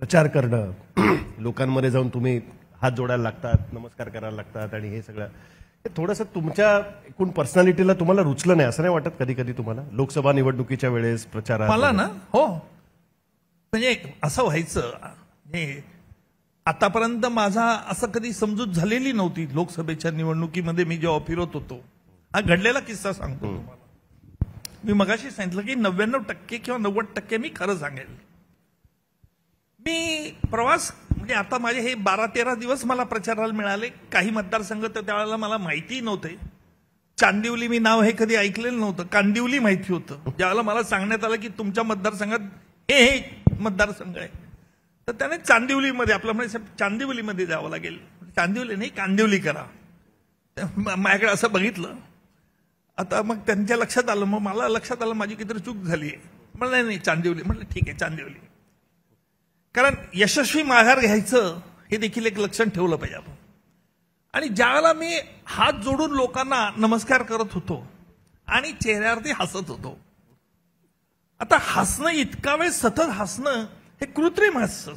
प्रचार करणं, लोकांमध्ये जाऊन तुम्ही हात जोडायला लागतात, नमस्कार करायला लागतात आणि हे सगळं हे थोडंसं तुमच्या एकूण पर्सनॅलिटीला तुम्हाला रुचलं नाही असं नाही वाटत कधी कधी तुम्हाला लोकसभा निवडणुकीच्या वेळेस प्रचारात? मला ना हो म्हणजे असं व्हायचं आतापर्यंत माझा असं कधी समजूत झालेली नव्हती. लोकसभेच्या निवडणुकीमध्ये मी जेव्हा फिरत होतो, हा घडलेला किस्सा सांगतो तुम्हाला. मी मगाशी सांगितलं की 99% किंवा 90% मी खरं सांगेल. मी प्रवास म्हणजे आता माझे हे 12-13 दिवस मला प्रचाराला मिळाले. काही मतदारसंघ तर त्यावेळेला मला माहिती नव्हते. चांदिवली मी नाव हे कधी ऐकलेलं नव्हतं. कांदिवली माहिती होतं. ज्यावेळेला मला सांगण्यात आलं की तुमच्या मतदारसंघात हे मतदारसंघ आहे, तर त्याने चांदिवलीमध्ये आपलं म्हणजे चांदिवलीमध्ये जावं लागेल. चांदिवली नाही कांदिवली करा. माझ्याकडे असं बघितलं. आता मग त्यांच्या लक्षात आलं, मग मला लक्षात आलं माझी कितीतरी चूक झाली आहे. म्हणलं नाही चांदिवली. म्हटलं ठीक आहे चांदिवली. कारण यशस्वी माघार घ्यायचं हे देखील एक लक्षण ठेवलं पाहिजे आपण. आणि ज्यावेळेला मी हात जोडून लोकांना नमस्कार करत होतो आणि चेहऱ्यावरती हसत होतो. आता हसणं इतका वेळ सतत हसणं हे कृत्रिम हास्य.